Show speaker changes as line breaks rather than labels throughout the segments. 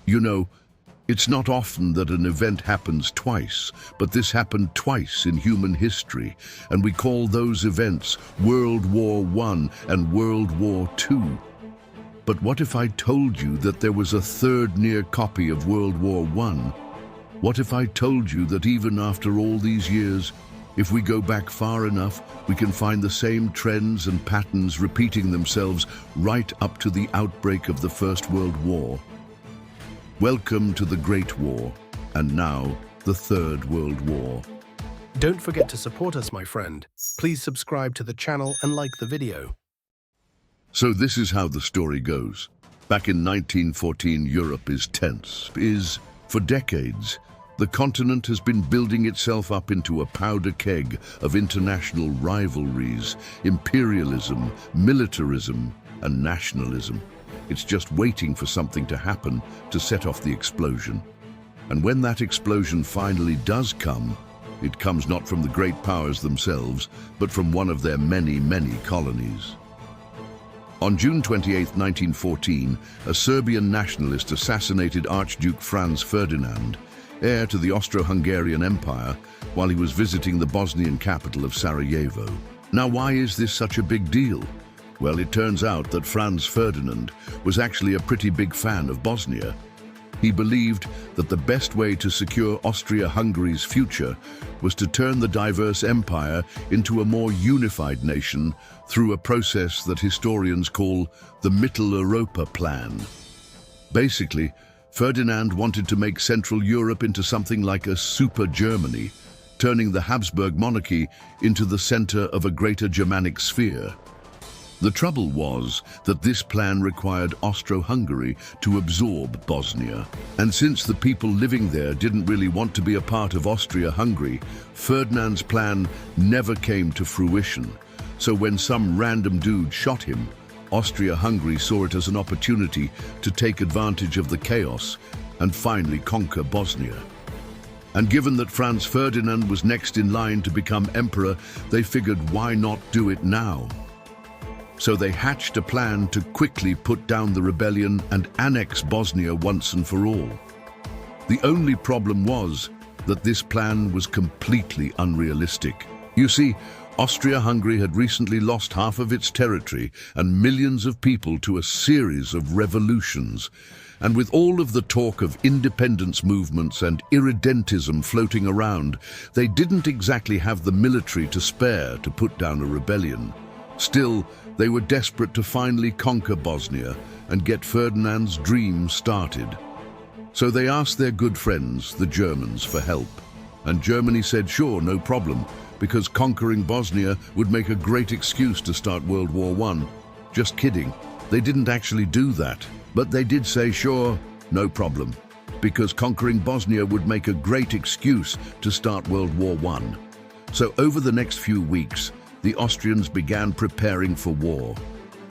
You know, it's not often that an event happens twice, but this happened twice in human history, and we call those events World War I and World War II. But what if I told you that there was a third near copy of World War I? What if I told you that even after all these years, if we go back far enough, we can find the same trends and patterns repeating themselves right up to the outbreak of the First World War? Welcome to the Great War, and now the Third World War.
Don't forget to support us, my friend. Please subscribe to the channel and like the video.
So this is how the story goes. Back in 1914, Europe is tense. For decades, the continent has been building itself up into a powder keg of international rivalries, imperialism, militarism, and nationalism. It's just waiting for something to happen to set off the explosion. And when that explosion finally does come, it comes not from the great powers themselves, but from one of their many, many colonies. On June 28, 1914, a Serbian nationalist assassinated Archduke Franz Ferdinand, heir to the Austro-Hungarian Empire, while he was visiting the Bosnian capital of Sarajevo. Now, why is this such a big deal? Well, it turns out that Franz Ferdinand was actually a pretty big fan of Bosnia. He believed that the best way to secure Austria-Hungary's future was to turn the diverse empire into a more unified nation through a process that historians call the Mitteleuropa Plan. Basically, Ferdinand wanted to make Central Europe into something like a super Germany, turning the Habsburg monarchy into the center of a greater Germanic sphere. The trouble was that this plan required Austro-Hungary to absorb Bosnia. And since the people living there didn't really want to be a part of Austria-Hungary, Ferdinand's plan never came to fruition. So when some random dude shot him, Austria-Hungary saw it as an opportunity to take advantage of the chaos and finally conquer Bosnia. And given that Franz Ferdinand was next in line to become emperor, they figured, why not do it now? So they hatched a plan to quickly put down the rebellion and annex Bosnia once and for all. The only problem was that this plan was completely unrealistic. You see, Austria-Hungary had recently lost half of its territory and millions of people to a series of revolutions. And with all of the talk of independence movements and irredentism floating around, they didn't exactly have the military to spare to put down a rebellion. Still, they were desperate to finally conquer Bosnia and get Ferdinand's dream started. So they asked their good friends, the Germans, for help. And Germany said, sure, no problem, because conquering Bosnia would make a great excuse to start World War I. Just kidding. They didn't actually do that. But they did say, sure, no problem, because conquering Bosnia would make a great excuse to start World War I. So over the next few weeks, the Austrians began preparing for war.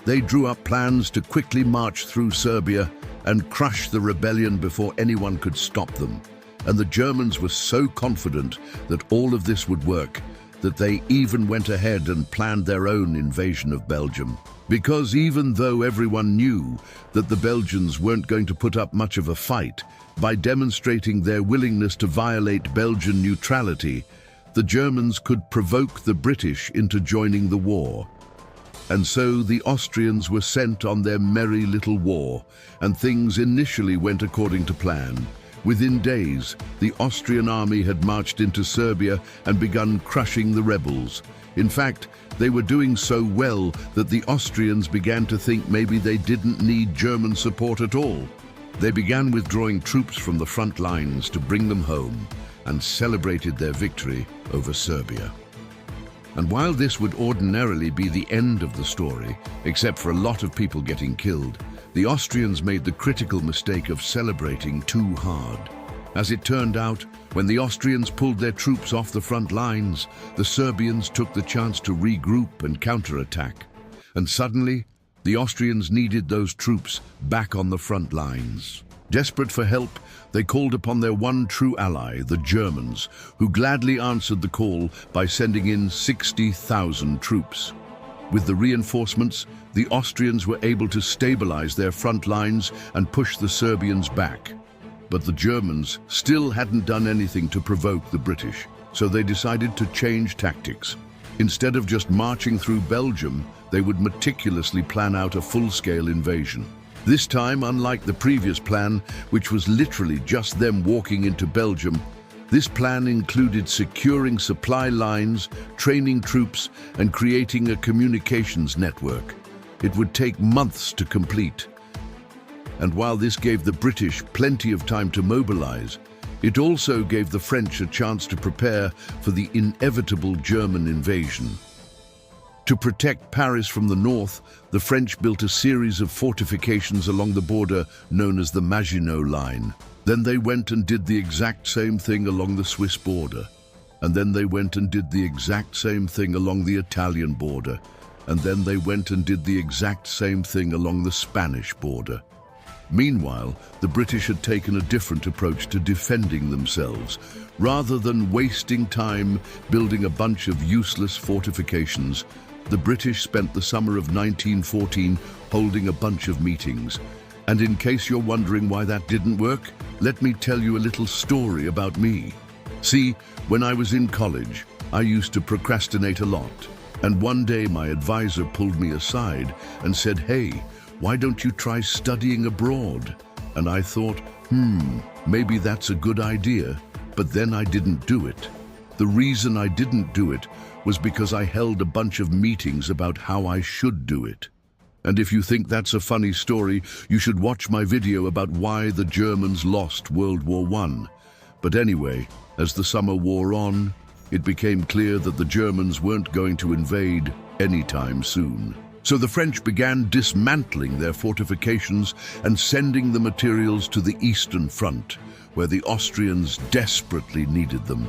They drew up plans to quickly march through Serbia and crush the rebellion before anyone could stop them. And the Germans were so confident that all of this would work that they even went ahead and planned their own invasion of Belgium. Because even though everyone knew that the Belgians weren't going to put up much of a fight, by demonstrating their willingness to violate Belgian neutrality, the Germans could provoke the British into joining the war. And so the Austrians were sent on their merry little war, and things initially went according to plan. Within days, the Austrian army had marched into Serbia and begun crushing the rebels. In fact, they were doing so well that the Austrians began to think maybe they didn't need German support at all. They began withdrawing troops from the front lines to bring them home, and celebrated their victory over Serbia. And while this would ordinarily be the end of the story, except for a lot of people getting killed, the Austrians made the critical mistake of celebrating too hard. As it turned out, when the Austrians pulled their troops off the front lines, the Serbians took the chance to regroup and counterattack. And suddenly, the Austrians needed those troops back on the front lines. Desperate for help, they called upon their one true ally, the Germans, who gladly answered the call by sending in 60,000 troops. With the reinforcements, the Austrians were able to stabilize their front lines and push the Serbians back. But the Germans still hadn't done anything to provoke the British, so they decided to change tactics. Instead of just marching through Belgium, they would meticulously plan out a full-scale invasion. This time, unlike the previous plan, which was literally just them walking into Belgium, this plan included securing supply lines, training troops, and creating a communications network. It would take months to complete. And while this gave the British plenty of time to mobilize, it also gave the French a chance to prepare for the inevitable German invasion. To protect Paris from the north, the French built a series of fortifications along the border known as the Maginot Line. Then they went and did the exact same thing along the Swiss border. And then they went and did the exact same thing along the Italian border. And then they went and did the exact same thing along the Spanish border. Meanwhile, the British had taken a different approach to defending themselves. Rather than wasting time building a bunch of useless fortifications, the British spent the summer of 1914 holding a bunch of meetings. And in case you're wondering why that didn't work, let me tell you a little story about me. See, when I was in college, I used to procrastinate a lot. And one day my advisor pulled me aside and said, "Hey, why don't you try studying abroad?" And I thought, maybe that's a good idea, but then I didn't do it. The reason I didn't do it was because I held a bunch of meetings about how I should do it. And if you think that's a funny story, you should watch my video about why the Germans lost World War I. But anyway, as the summer wore on, it became clear that the Germans weren't going to invade anytime soon. So the French began dismantling their fortifications and sending the materials to the Eastern Front, where the Austrians desperately needed them.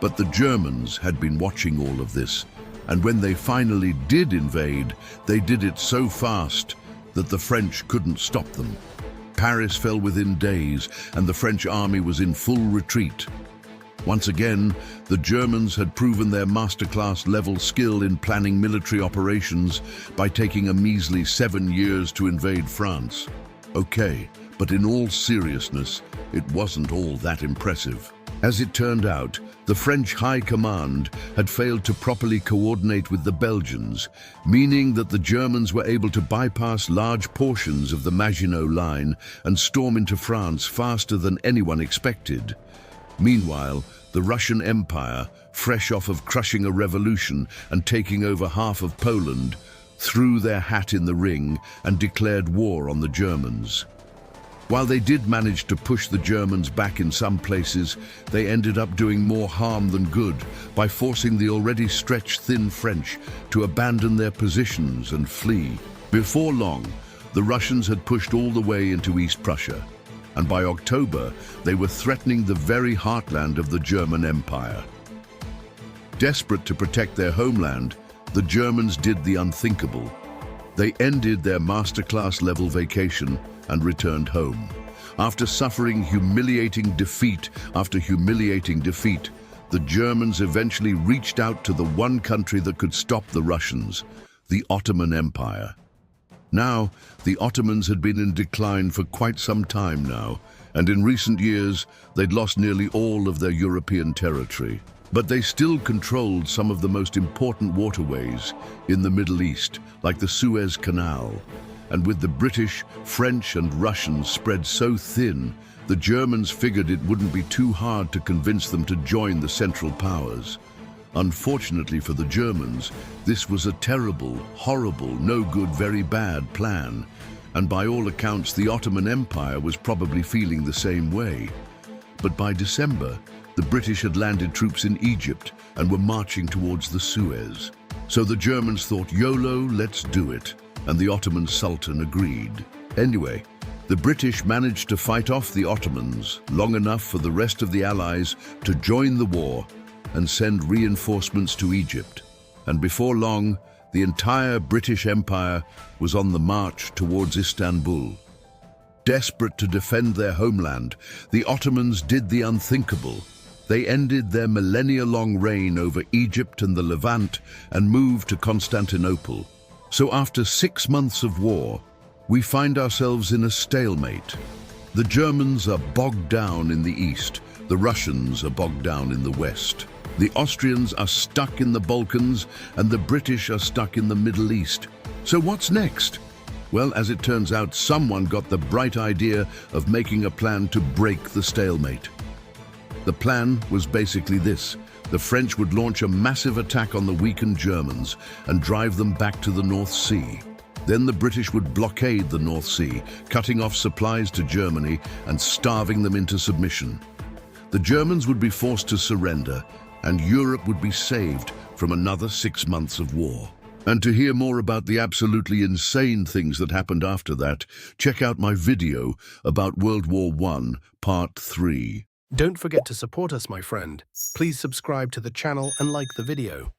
But the Germans had been watching all of this, and when they finally did invade, they did it so fast that the French couldn't stop them. Paris fell within days, and the French army was in full retreat. Once again, the Germans had proven their masterclass level skill in planning military operations by taking a measly 7 years to invade France. Okay, but in all seriousness, it wasn't all that impressive. As it turned out, the French High Command had failed to properly coordinate with the Belgians, meaning that the Germans were able to bypass large portions of the Maginot Line and storm into France faster than anyone expected. Meanwhile, the Russian Empire, fresh off of crushing a revolution and taking over half of Poland, threw their hat in the ring and declared war on the Germans. While they did manage to push the Germans back in some places, they ended up doing more harm than good by forcing the already stretched thin French to abandon their positions and flee. Before long, the Russians had pushed all the way into East Prussia, and by October, they were threatening the very heartland of the German Empire. Desperate to protect their homeland, the Germans did the unthinkable. They ended their masterclass level vacation and returned home. After suffering humiliating defeat after humiliating defeat, the Germans eventually reached out to the one country that could stop the Russians, the Ottoman Empire. Now, the Ottomans had been in decline for quite some time now, and in recent years, they'd lost nearly all of their European territory. But they still controlled some of the most important waterways in the Middle East, like the Suez Canal. And with the British, French, and Russians spread so thin, the Germans figured it wouldn't be too hard to convince them to join the Central Powers. Unfortunately for the Germans, this was a terrible, horrible, no good, very bad plan. And by all accounts, the Ottoman Empire was probably feeling the same way. But by December, the British had landed troops in Egypt and were marching towards the Suez. So the Germans thought, YOLO, let's do it. And the Ottoman Sultan agreed. Anyway, the British managed to fight off the Ottomans long enough for the rest of the Allies to join the war and send reinforcements to Egypt. And before long, the entire British Empire was on the march towards Istanbul. Desperate to defend their homeland, the Ottomans did the unthinkable. They ended their millennia-long reign over Egypt and the Levant and moved to Constantinople. So after 6 months of war, we find ourselves in a stalemate. The Germans are bogged down in the east, the Russians are bogged down in the west. The Austrians are stuck in the Balkans, and the British are stuck in the Middle East. So what's next? Well, as it turns out, someone got the bright idea of making a plan to break the stalemate. The plan was basically this. The French would launch a massive attack on the weakened Germans and drive them back to the North Sea. Then the British would blockade the North Sea, cutting off supplies to Germany and starving them into submission. The Germans would be forced to surrender, and Europe would be saved from another 6 months of war. And to hear more about the absolutely insane things that happened after that, check out my video about World War I, Part 3.
Don't forget to support us, my friend. Please subscribe to the channel and like the video.